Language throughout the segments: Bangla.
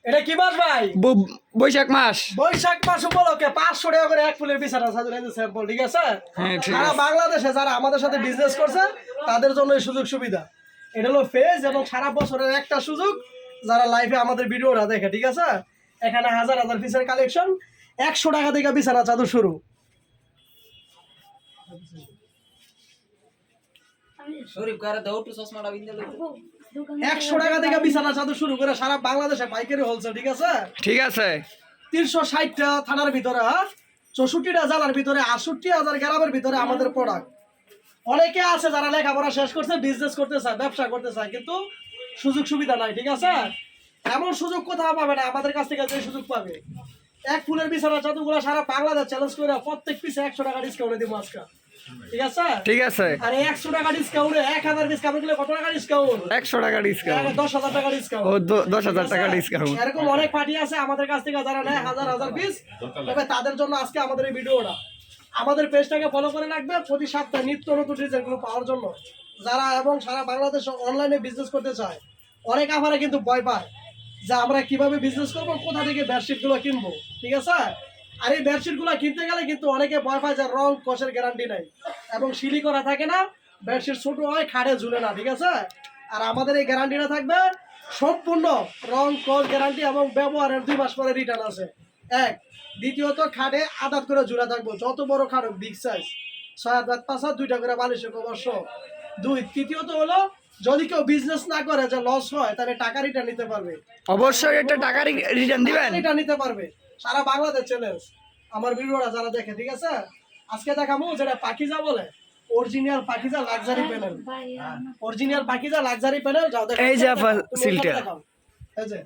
এটা কি মাস ভাই? বৈশাখ মাস। বৈশাখ মাস উপলক্ষে 500 টাকা করে এক ফুলের বিছানা চাদর এই স্যাম্পল, ঠিক আছে? হ্যাঁ ঠিক সারা আছে। বাংলাদেশে যারা আমাদের সাথে বিজনেস করছে তাদের জন্য এই সুযোগ সুবিধা। এটা হলো ফেজ এবং সারা বছরের একটা সুযোগ যারা লাইভে আমাদের ভিডিওটা দেখে, ঠিক আছে? এখানে হাজার হাজার পিসের কালেকশন, 100 টাকা থেকে বিছানা চাদর শুরু। শরীফ করে দাও একটু চশমাটা বিন্দা লই 100 টাকা থেকে বিছানা চাদর শুরু করে সারা বাংলাদেশে পাইকারি হোলসেল, ঠিক আছে? ঠিক আছে। 360টা থানার ভিতরে, 64টা জেলার ভিতরে, 68,000 গ্রামের ভিতরে আমাদের প্রোডাক্ট। অনেকে আছে যারা লেখাপড়া শেষ করছে, বিজনেস করতে চায়, ব্যবসা করতে চায়, কিন্তু সুযোগ সুবিধা নাই, ঠিক আছে? এমন সুযোগ কোথাও পাবে না, আমাদের কাছ থেকে যে সুযোগ পাবে। এক ফুলের বিছানা চাদরগুলো সারা বাংলাদেশ চ্যালেঞ্জ করে প্রত্যেক পিসে 100 টাকা ডিসকাউন্টে দিব আজকে, ঠিক আছে? ঠিক আছে। আর 100 টাকা ডিসকাউন্টে 1000 ডিসকাউন্ট দিলে কত টাকা ডিসকাউন্ট? 100 টাকা ডিসকাউন্ট। 10,000 টাকা ডিসকাউন্ট। ও 10,000 টাকা ডিসকাউন্ট। এরকম অনেক পার্টি আছে আমাদের কাছ থেকে যারা নেয় হাজার হাজার পিস, তবে তাদের জন্য আজকে আমাদের এই ভিডিওটা। আমাদের পেজটাকে ফলো করে রাখবে প্রতি সপ্তাহে নিত্য নতুন ডিজাইনগুলো পাওয়ার জন্য। যারা এবং সারা বাংলাদেশ অনলাইনে বিজনেস করতে চায়, অনেক আমারা কিন্তু ভয় পায় যে আমরা কিভাবে বিজনেস করবো, কোথা থেকে বেডশিটগুলো কিনবো, ঠিক আছে? আর এই বেডশিটগুলো কিনতে গেলে কিন্তু অনেকে ভয় পায় যে রং কষের গ্যারান্টি নাই এবং সিলি করা থাকে না, বেডশিট ছোট হয়, খাড়ে ঝুলে না, ঠিক আছে? আর আমাদের এই গ্যারান্টিটা থাকবে সম্পূর্ণ রং কস গ্যারান্টি এবং ব্যবহারের 2 মাস পরে রিটার্ন আছে। এক, দ্বিতীয়ত খাটে আদাত করে ঝুলে থাকবো, যত বড় খাট হোক, বিগ সাইজ, 6 হাত 5 হাত, 2টা করে বালিশের কভার সহ। দুই, তৃতীয়ত হলো যদি কেউ বিজনেস না করে যে লস হয়, তাহলে টাকা রিটার্ন নিতে পারবে। অবশ্যই এটা টাকা রিটার্ন দিবেন। এটা নিতে পারবে। সারা বাংলাদেশ চ্যালেঞ্জ আমার ভিডিওটা যারা দেখে, ঠিক আছে? আজকে দেখাবো যেটা পাকিজা বলে, original Pakiza luxury panel. Original Pakiza luxury panel, যাও দেখো। এই যে সিলটা। এই যে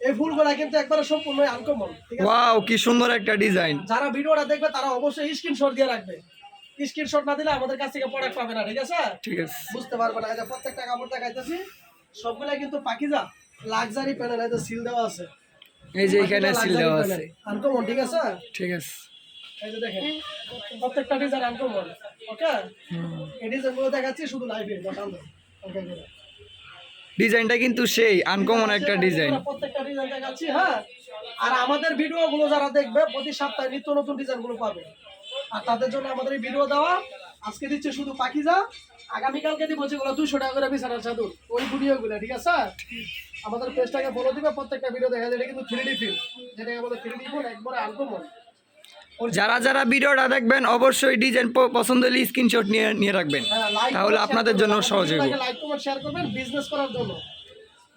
এই ফুলগুলা কিন্তু একবারে সম্পূর্ণ আনকমন, ঠিক আছে? ওয়াও, কি সুন্দর একটা ডিজাইন। যারা ভিডিওটা দেখবে তারা অবশ্যই স্ক্রিনশট দিয়ে রাখবে। স্ক্রিনশট না দিলে আমাদের কাছ থেকে প্রোডাক্ট পাবে না, ঠিক আছে? ঠিক আছে। বুঝতে পারবে না। এই যে প্রত্যেকটা কাপড় দেখাইতেছি, সবগুলা কিন্তু পাকিজা লাক্সারি প্যানেল, এই যে সিল দেওয়া আছে। এই যে এখানে সিল দেওয়া আছে। আনকমন, ঠিক আছে? ঠিক আছে। এই যে দেখেন প্রত্যেকটা ডিজাইন আনকমন, ওকে? এই ডিজাইনগুলো দেখাচ্ছি শুধু লাইভে দেখাবো, ওকে? ডিজাইনটা কিন্তু সেই আনকমন একটা ডিজাইন। প্রত্যেকটা ডিজাইন দেখাচ্ছি, হ্যাঁ। আর আমাদের ভিডিওগুলো যারা দেখবে প্রতি সপ্তাহে নিত্য নতুন ডিজাইনগুলো পাবে। আর তাদের জন্য আমাদের এই ভিডিও দেওয়া। আজকে দিচ্ছে শুধু পাকিজা, আগামীকালকে দিব যেগুলো 200 টাকা করে বিছানার চাদর, ওই ভিডিওগুলো, ঠিক আছে? আমাদের পেজটাকে ফলো দিবে, প্রত্যেকটা ভিডিও দেখা যায়। এটা কিন্তু 3D ফিল, যেটাকে বলে 3D ফিল, একবারে আনকমন। যারা যারা ভিডিওটা দেখবেন অবশ্যই ডিজাইন পছন্দ হলে স্ক্রিনশট নিয়ে রাখবেন, তাহলে আপনাদের জন্য সহজ হবে। লাইক কমেন্ট শেয়ার করবেন বিজনেস করার জন্য।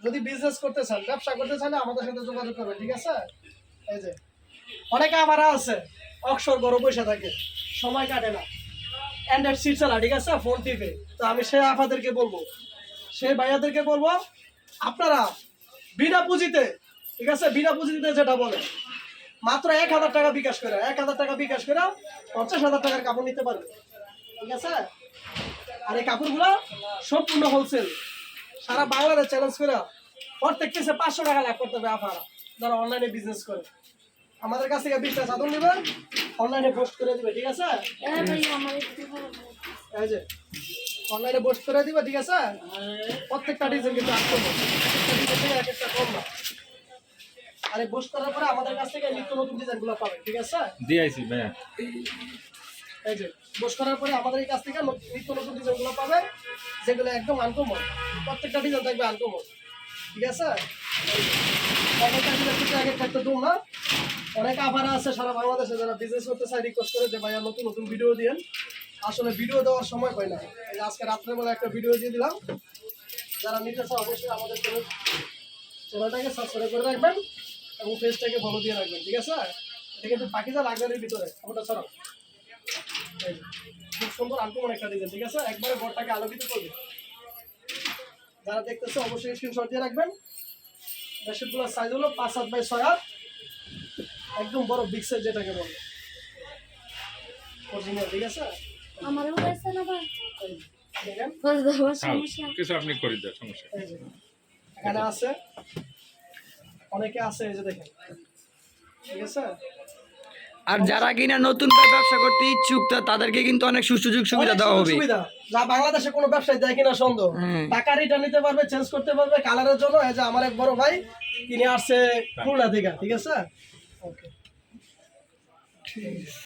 যদি বিজনেস করতে চান, ব্যবসা করতে চান, আমাদের সাথে যোগাযোগ করবেন, ঠিক আছে? এই যে অনেকে আমার আছে অক্ষর ঘরে বসে থাকে, সময় কাটে না, অ্যান্ড্রয়েড সিট চালা, ঠিক আছে? ফোন টিপে। তো আমি সেই আপনাদেরকে বলবো, সেই ভাইয়াদেরকে বলবো, আপনারা বিনা পুঁজিতে, ঠিক আছে, বিনা পুঁজিতে যেটা বলে মাত্র 1,000 টাকা বিকাশ করে, 1,000 টাকা বিকাশ করে 50,000 টাকার কাপড় নিতে পারবে, ঠিক আছে? আর এই কাপড়গুলো সম্পূর্ণ হোলসেল, সারা বাংলাদেশ চ্যালেঞ্জ করে প্রত্যেক পিসে 500 টাকা লাভ করতে হবে আপনারা যারা অনলাইনে বিজনেস করে। আমাদের কাছ থেকে 20টা চাদর নেবেন, অনলাইনে পোস্ট করে দিবে, ঠিক আছে? এই যে অনলাইনে পোস্ট করে দিবে, ঠিক আছে? প্রত্যেকটা ডিজাইন কিন্তু আনকমন, প্রত্যেকটা ডিজাইন থেকে এক একটা কম না। আর এই পোস্ট করার পরে আমাদের কাছ থেকে নিত্য নতুন ডিজাইনগুলো পাবেন, ঠিক আছে? দিয়েছি ভাইয়া। এই যে পোস্ট করার পরে আমাদের এই কাছ থেকে নিত্য নতুন ডিজাইনগুলো পাবেন, যেগুলো একদম আনকমন, প্রত্যেকটা ডিজাইন থাকবে আনকমন, ঠিক আছে? একটা ডিজাইন থেকে এক একটা দম না। অনেক আভারা আছে সারা বাংলাদেশে যারা বিজনেস করতে চায়, রিকোয়েস্ট করে যে ভাইয়া নতুন নতুন ভিডিও দিন। আসলে ভিডিও দেওয়ার সময় পাই না, এই যে আজকে রাত্রেবেলা একটা ভিডিও দিয়ে দিলাম। যারা নিতে চায় অবশ্যই আমাদের চ্যানেলটাকে সাবস্ক্রাইব করে রাখবেন এবং পেজটাকে ফলো দিয়ে রাখবেন, ঠিক আছে? এটা কিন্তু পাকিজা লাক্সারির ভিতরে ওটা ছড়াও। খুব সুন্দর আনকমন একটা ডিজাইন, ঠিক আছে? একবারে ঘরটাকে আলোকিত করবে। যারা দেখতেছে অবশ্যই স্ক্রিনশট দিয়ে রাখবেন। বেডশিটগুলোর সাইজ হলো 5 হাত বাই 6 হাত, একদম বড় বিগ সাইজ যেটাকে বলে অরিজিনাল, ঠিক আছে? আমারও হয়েছে না ভাই, এই দেখেন কিছু আপনি করে দেন, সমস্যা নেই। এই যে এখানে আছে, অনেকে আছে, এই যে দেখেন, ঠিক আছে? আর যারা কিনা নতুন ব্যবসা করতে ইচ্ছুক তাদেরকে কিন্তু অনেক সুযোগ সুবিধা দেওয়া হবে। সুবিধা যা বাংলাদেশে কোনো ব্যবসায়ী দেয় কিনা সন্দেহ। টাকা রিটার্ন নিতে পারবে, চেঞ্জ করতে পারবে কালারের জন্য। এই যে আমার এক বড় ভাই তিনি আসছে খুলনা থেকে, ঠিক আছে? ওকে।